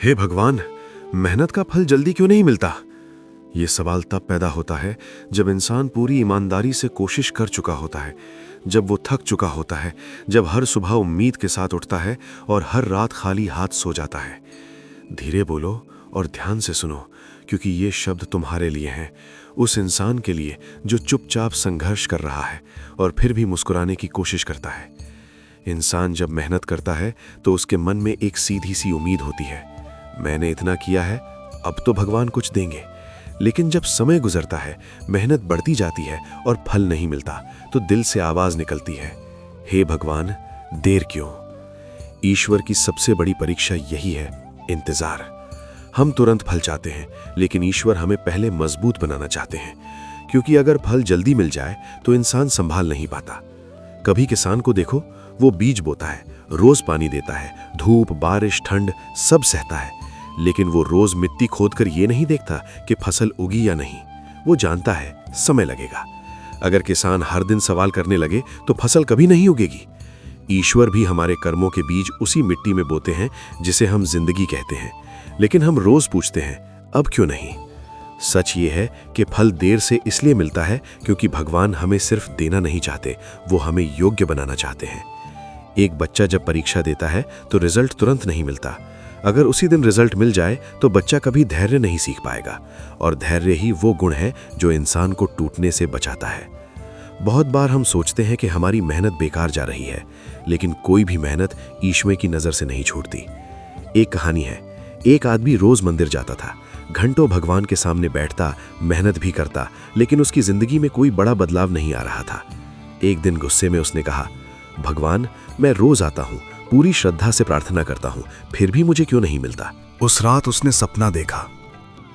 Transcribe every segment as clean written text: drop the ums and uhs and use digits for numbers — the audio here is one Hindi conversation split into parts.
हे भगवान, मेहनत का फल जल्दी क्यों नहीं मिलता? ये सवाल तब पैदा होता है जब इंसान पूरी ईमानदारी से कोशिश कर चुका होता है, जब वो थक चुका होता है, जब हर सुबह उम्मीद के साथ उठता है और हर रात खाली हाथ सो जाता है। धीरे बोलो और ध्यान से सुनो, क्योंकि ये शब्द तुम्हारे लिए हैं, उस इंसान के लिए जो चुपचाप संघर्ष कर रहा है और फिर भी मुस्कुराने की कोशिश करता है। इंसान जब मेहनत करता है तो उसके मन में एक सीधी सी उम्मीद होती है, मैंने इतना किया है, अब तो भगवान कुछ देंगे। लेकिन जब समय गुजरता है, मेहनत बढ़ती जाती है और फल नहीं मिलता, तो दिल से आवाज निकलती है, हे भगवान, देर क्यों? ईश्वर की सबसे बड़ी परीक्षा यही है, इंतजार। हम तुरंत फल चाहते हैं, लेकिन ईश्वर हमें पहले मजबूत बनाना चाहते हैं, क्योंकि अगर फल जल्दी मिल जाए तो इंसान संभाल नहीं पाता। कभी किसान को देखो, वो बीज बोता है, रोज पानी देता है, धूप, बारिश, ठंड सब सहता है, लेकिन वो रोज मिट्टी खोदकर ये नहीं देखता कि फसल उगी या नहीं। वो जानता है समय लगेगा। अगर किसान हर दिन सवाल करने लगे तो फसल कभी नहीं उगेगी। ईश्वर भी हमारे कर्मों के बीज उसी मिट्टी में बोते हैं जिसे हम जिंदगी कहते हैं, लेकिन हम रोज पूछते हैं, अब क्यों नहीं? सच ये है कि फल देर से इसलिए मिलता है क्योंकि भगवान हमें सिर्फ देना नहीं चाहते, वो हमें योग्य बनाना चाहते हैं। एक बच्चा जब परीक्षा देता है तो रिजल्ट तुरंत नहीं मिलता। अगर उसी दिन रिजल्ट मिल जाए तो बच्चा कभी धैर्य नहीं सीख पाएगा, और धैर्य ही वो गुण है जो इंसान को टूटने से बचाता है। बहुत बार हम सोचते हैं कि हमारी मेहनत बेकार जा रही है, लेकिन कोई भी मेहनत ईश्वर की नज़र से नहीं छूटती। एक कहानी है, एक आदमी रोज मंदिर जाता था, घंटों भगवान के सामने बैठता, मेहनत भी करता, लेकिन उसकी जिंदगी में कोई बड़ा बदलाव नहीं आ रहा था। एक दिन गुस्से में उसने कहा, भगवान, मैं रोज आता हूँ, पूरी श्रद्धा से प्रार्थना करता हूँ, फिर भी मुझे क्यों नहीं मिलता? उस रात उसने सपना देखा।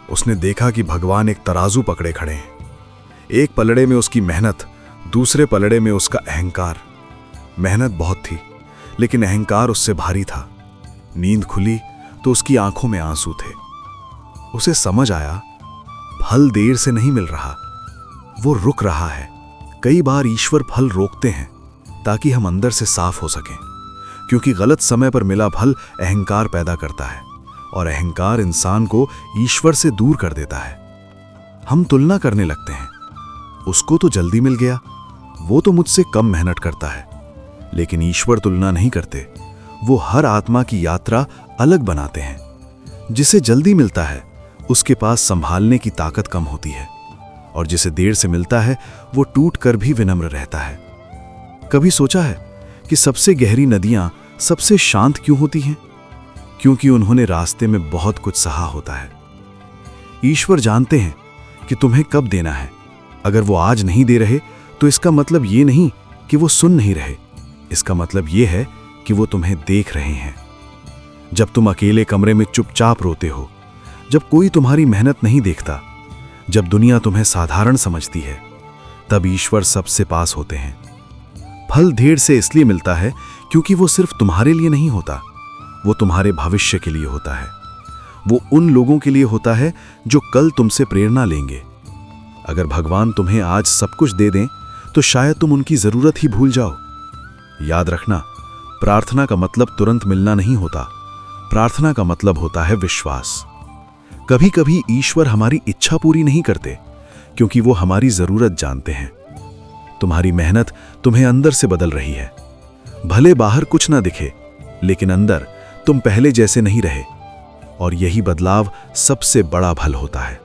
उसने देखा कि भगवान एक तराजू पकड़े खड़े हैं। एक पलड़े में उसकी मेहनत, दूसरे पलड़े में उसका अहंकार। मेहनत बहुत थी, लेकिन अहंकार उससे भारी था। नींद खुली तो उसकी आंखों में आंसू थे। उसे समझ आया, फल देर से नहीं मिल रहा, वो रुक रहा है। कई बार ईश्वर फल रोकते हैं ताकि हम अंदर से साफ हो सकें, क्योंकि गलत समय पर मिला फल अहंकार पैदा करता है, और अहंकार इंसान को ईश्वर से दूर कर देता है। हम तुलना करने लगते हैं, उसको तो जल्दी मिल गया, वो तो मुझसे कम मेहनत करता है। लेकिन ईश्वर तुलना नहीं करते, वो हर आत्मा की यात्रा अलग बनाते हैं। जिसे जल्दी मिलता है उसके पास संभालने की ताकत कम होती है, और जिसे देर से मिलता है वो टूट कर भी विनम्र रहता है। कभी सोचा है कि सबसे गहरी नदियां सबसे शांत क्यों होती हैं? क्योंकि उन्होंने रास्ते में बहुत कुछ सहा होता है। ईश्वर जानते हैं कि तुम्हें कब देना है। अगर वो आज नहीं दे रहे तो इसका मतलब ये नहीं कि वो सुन नहीं रहे, इसका मतलब ये है कि वो तुम्हें देख रहे हैं। जब तुम अकेले कमरे में चुपचाप रोते हो, जब कोई तुम्हारी मेहनत नहीं देखता, जब दुनिया तुम्हें साधारण समझती है, तब ईश्वर सबसे पास होते हैं। फल देर से इसलिए मिलता है क्योंकि वो सिर्फ तुम्हारे लिए नहीं होता, वो तुम्हारे भविष्य के लिए होता है। वो उन लोगों के लिए होता है जो कल तुमसे प्रेरणा लेंगे। अगर भगवान तुम्हें आज सब कुछ दे दें तो शायद तुम उनकी जरूरत ही भूल जाओ। याद रखना, प्रार्थना का मतलब तुरंत मिलना नहीं होता, प्रार्थना का मतलब होता है विश्वास। कभी कभी ईश्वर हमारी इच्छा पूरी नहीं करते क्योंकि वो हमारी जरूरत जानते हैं। तुम्हारी मेहनत तुम्हें अंदर से बदल रही है। भले बाहर कुछ ना दिखे, लेकिन अंदर तुम पहले जैसे नहीं रहे, और यही बदलाव सबसे बड़ा फल होता है।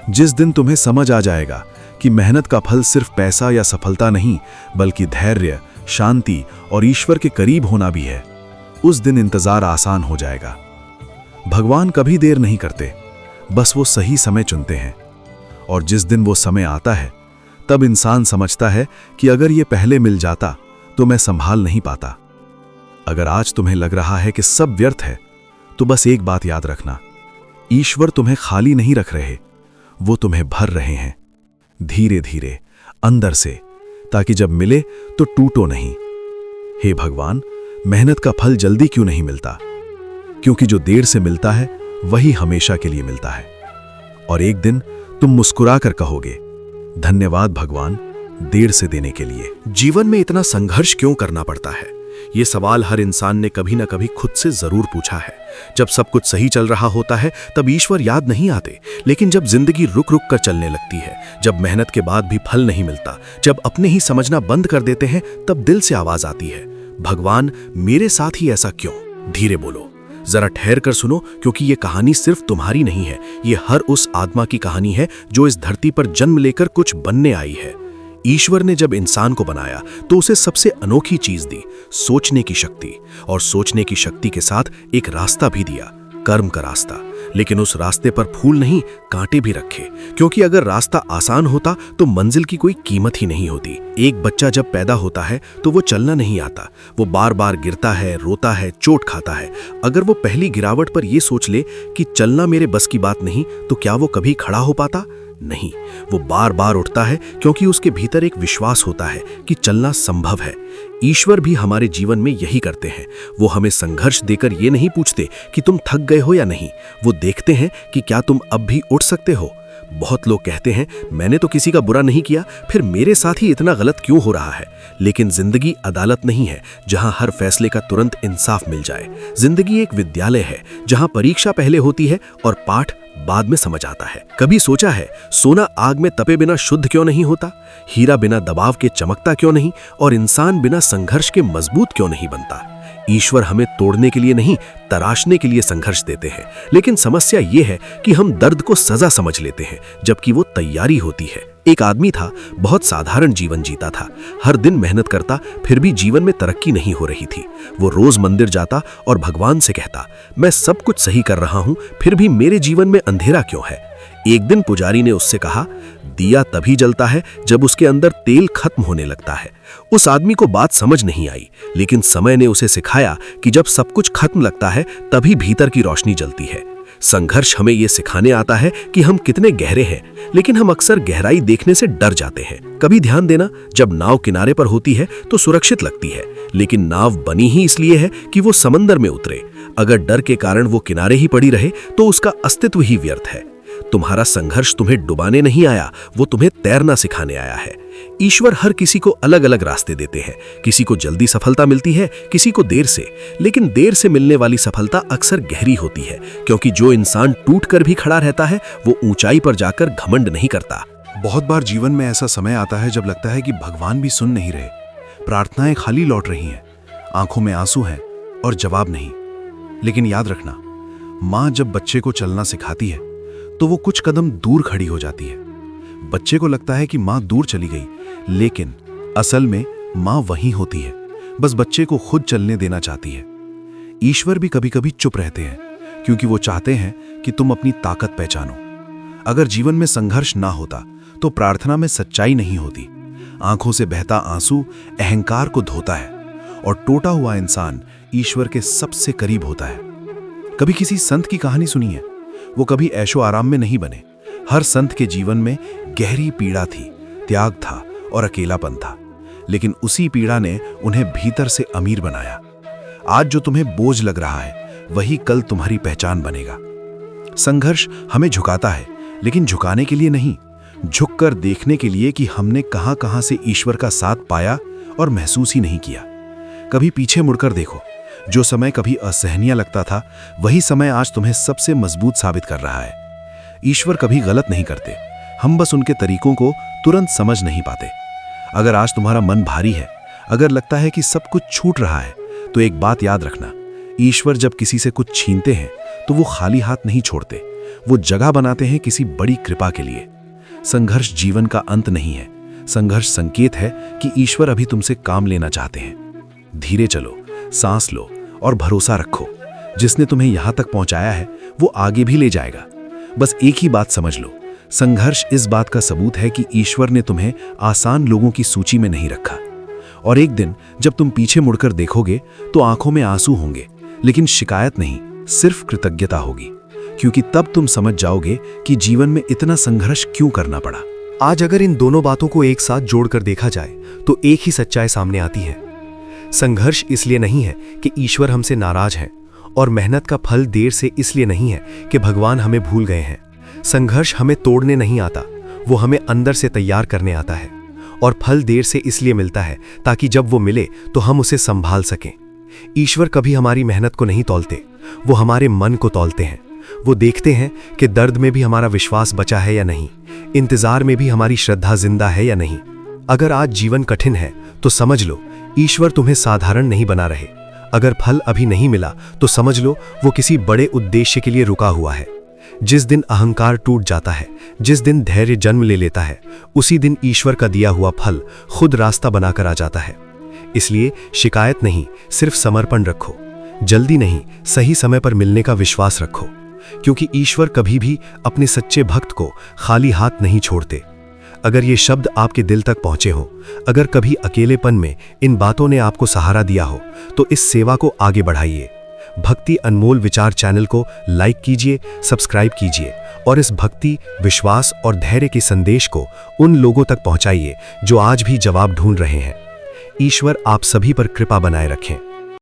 जिस दिन तुम्हें समझ आ जाएगा कि मेहनत का फल सिर्फ पैसा या सफलता नहीं, बल्कि धैर्य, शांति और ईश्वर के करीब होना भी है, उस दिन इंतजार आसान हो जाएगा। भगवान कभी देर नहीं करते, बस वो सही समय चुनते हैं, और जिस दिन वो समय आता है तब इंसान समझता है कि अगर ये पहले मिल जाता तो मैं संभाल नहीं पाता। अगर आज तुम्हें लग रहा है कि सब व्यर्थ है, तो बस एक बात याद रखना, ईश्वर तुम्हें खाली नहीं रख रहे, वो तुम्हें भर रहे हैं, धीरे धीरे अंदर से, ताकि जब मिले तो टूटो नहीं। हे भगवान, मेहनत का फल जल्दी क्यों नहीं मिलता? क्योंकि जो देर से मिलता है वही हमेशा के लिए मिलता है, और एक दिन तुम मुस्कुरा कर कहोगे, धन्यवाद भगवान, देर से देने के लिए। जीवन में इतना संघर्ष क्यों करना पड़ता है? ये सवाल हर इंसान ने कभी ना कभी खुद से जरूर पूछा है। जब सब कुछ सही चल रहा होता है तब ईश्वर याद नहीं आते, लेकिन जब जिंदगी रुक रुक कर चलने लगती है, जब मेहनत के बाद भी फल नहीं मिलता, जब अपने ही समझना बंद कर देते हैं, तब दिल से आवाज आती है, भगवान मेरे साथ ही ऐसा क्यों? धीरे बोलो, जरा ठहर कर सुनो, क्योंकि ये कहानी सिर्फ तुम्हारी नहीं है, ये हर उस आत्मा की कहानी है जो इस धरती पर जन्म लेकर कुछ बनने आई है। ईश्वर ने जब इंसान को बनाया तो उसे सबसे अनोखी चीज दी, सोचने की शक्ति, और सोचने की शक्ति के साथ एक रास्ता भी दिया, कर्म का रास्ता। लेकिन उस रास्ते पर फूल नहीं, कांटे भी रखे, क्योंकि अगर रास्ता आसान होता तो मंजिल की कोई कीमत ही नहीं होती। एक बच्चा जब पैदा होता है तो वो चलना नहीं आता, वो बार बार गिरता है, रोता है, चोट खाता है। अगर वो पहली गिरावट पर ये सोच ले कि चलना मेरे बस की बात नहीं, तो क्या वो कभी खड़ा हो पाता? नहीं, वो बार बार उठता है, क्योंकि उसके भीतर एक विश्वास होता है कि चलना संभव है। ईश्वर भी हमारे जीवन में यही करते हैं। वो हमें संघर्ष देकर ये नहीं पूछते कि तुम थक गए हो या नहीं, वो देखते हैं कि क्या तुम अब भी उठ सकते हो। बहुत लोग कहते हैं मैंने तो किसी का बुरा नहीं किया, फिर मेरे साथ ही इतना गलत क्यों हो रहा है? लेकिन जिंदगी अदालत नहीं है जहां हर फैसले का तुरंत इंसाफ मिल जाए। जिंदगी एक विद्यालय है जहां परीक्षा पहले होती है और पाठ बाद में समझ आता है। कभी सोचा है सोना आग में तपे बिना शुद्ध क्यों नहीं होता? हीरा बिना दबाव के चमकता क्यों नहीं? और इंसान बिना संघर्ष के मजबूत क्यों नहीं बनता? ईश्वर हमें तोड़ने के लिए नहीं, तराशने के लिए संघर्ष देते हैं। लेकिन समस्या ये है कि हम दर्द को सजा समझ लेते हैं, जबकि वो तैयारी होती है। एक आदमी था, बहुत साधारण जीवन जीता था, हर दिन मेहनत करता, फिर भी जीवन में तरक्की नहीं हो रही थी। वो रोज मंदिर जाता और भगवान से कहता, मैं सब कुछ सही कर रहा हूं, फिर भी मेरे जीवन में अंधेरा क्यों है? एक दिन पुजारी ने उससे कहा, दिया तभी जलता है जब उसके अंदर तेल खत्म होने लगता है। उस आदमी को बात समझ नहीं आई, लेकिन समय ने उसे सिखाया कि जब सब कुछ खत्म लगता है तभी भीतर की रोशनी जलती है। संघर्ष हमें यह सिखाने आता है कि हम कितने गहरे हैं, लेकिन हम अक्सर गहराई देखने से डर जाते हैं। कभी ध्यान देना, जब नाव किनारे पर होती है तो सुरक्षित लगती है, लेकिन नाव बनी ही इसलिए है कि वो समंदर में उतरे। अगर डर के कारण वो किनारे ही पड़ी रहे तो उसका अस्तित्व ही व्यर्थ है। तुम्हारा संघर्ष तुम्हें डुबाने नहीं आया, वो तुम्हें तैरना सिखाने आया है। ईश्वर हर किसी को अलग अलग रास्ते देते हैं। किसी को जल्दी सफलता मिलती है, किसी को देर से, लेकिन देर से मिलने वाली सफलता अक्सर गहरी होती है, क्योंकि जो इंसान टूट कर भी खड़ा रहता है वो ऊंचाई पर जाकर घमंड नहीं करता। बहुत बार जीवन में ऐसा समय आता है जब लगता है कि भगवान भी सुन नहीं रहे, प्रार्थनाएं खाली लौट रही हैं, आंखों में आंसू हैं और जवाब नहीं। लेकिन याद रखना, माँ जब बच्चे को चलना सिखाती है तो वो कुछ कदम दूर खड़ी हो जाती है। बच्चे को लगता है कि माँ दूर चली गई, लेकिन असल में माँ वहीं होती है, बस बच्चे को खुद चलने देना चाहती है। ईश्वर भी कभी कभी चुप रहते हैं, क्योंकि वो चाहते हैं कि तुम अपनी ताकत पहचानो। अगर जीवन में संघर्ष ना होता तो प्रार्थना में सच्चाई नहीं होती। आंखों से बहता आंसू अहंकार को धोता है, और टूटा हुआ इंसान ईश्वर के सबसे करीब होता है। कभी किसी संत की कहानी सुनी है? वो कभी ऐशो आराम में नहीं बने। हर संत के जीवन में गहरी पीड़ा थी, त्याग था और अकेलापन था, लेकिन उसी पीड़ा ने उन्हें भीतर से अमीर बनाया। आज जो तुम्हें बोझ लग रहा है वही कल तुम्हारी पहचान बनेगा। संघर्ष हमें झुकाता है, लेकिन झुकाने के लिए नहीं, झुककर देखने के लिए कि हमने कहां कहां से ईश्वर का साथ पाया और महसूस ही नहीं किया। कभी पीछे मुड़कर देखो, जो समय कभी असहनीय लगता था वही समय आज तुम्हें सबसे मजबूत साबित कर रहा है। ईश्वर कभी गलत नहीं करते, हम बस उनके तरीकों को तुरंत समझ नहीं पाते। अगर आज तुम्हारा मन भारी है, अगर लगता है कि सब कुछ छूट रहा है, तो एक बात याद रखना, ईश्वर जब किसी से कुछ छीनते हैं तो वो खाली हाथ नहीं छोड़ते, वो जगह बनाते हैं किसी बड़ी कृपा के लिए। संघर्ष जीवन का अंत नहीं है, संघर्ष संकेत है कि ईश्वर अभी तुमसे काम लेना चाहते हैं। धीरे चलो, सांस लो और भरोसा रखो, जिसने तुम्हें यहां तक पहुंचाया है वो आगे भी ले जाएगा। बस एक ही बात समझ लो, संघर्ष इस बात का सबूत है कि ईश्वर ने तुम्हें आसान लोगों की सूची में नहीं रखा। और एक दिन जब तुम पीछे मुड़कर देखोगे तो आंखों में आंसू होंगे, लेकिन शिकायत नहीं, सिर्फ कृतज्ञता होगी, क्योंकि तब तुम समझ जाओगे कि जीवन में इतना संघर्ष क्यों करना पड़ा। आज अगर इन दोनों बातों को एक साथ जोड़कर देखा जाए तो एक ही सच्चाई सामने आती है। संघर्ष इसलिए नहीं है कि ईश्वर हमसे नाराज है, और मेहनत का फल देर से इसलिए नहीं है कि भगवान हमें भूल गए हैं। संघर्ष हमें तोड़ने नहीं आता, वो हमें अंदर से तैयार करने आता है। और फल देर से इसलिए मिलता है ताकि जब वो मिले तो हम उसे संभाल सकें। ईश्वर कभी हमारी मेहनत को नहीं तौलते, वो हमारे मन को तौलते हैं। वो देखते हैं कि दर्द में भी हमारा विश्वास बचा है या नहीं, इंतजार में भी हमारी श्रद्धा जिंदा है या नहीं। अगर आज जीवन कठिन है तो समझ लो ईश्वर तुम्हें साधारण नहीं बना रहे। अगर फल अभी नहीं मिला तो समझ लो वो किसी बड़े उद्देश्य के लिए रुका हुआ है। जिस दिन अहंकार टूट जाता है, जिस दिन धैर्य जन्म ले लेता है, उसी दिन ईश्वर का दिया हुआ फल खुद रास्ता बनाकर आ जाता है। इसलिए शिकायत नहीं, सिर्फ समर्पण रखो। जल्दी नहीं, सही समय पर मिलने का विश्वास रखो, क्योंकि ईश्वर कभी भी अपने सच्चे भक्त को खाली हाथ नहीं छोड़ते। अगर ये शब्द आपके दिल तक पहुंचे हो, अगर कभी अकेलेपन में इन बातों ने आपको सहारा दिया हो, तो इस सेवा को आगे बढ़ाइए। भक्ति अनमोल विचार चैनल को लाइक कीजिए, सब्सक्राइब कीजिए और इस भक्ति, विश्वास और धैर्य के संदेश को उन लोगों तक पहुंचाइए जो आज भी जवाब ढूंढ रहे हैं। ईश्वर आप सभी पर कृपा बनाए रखें।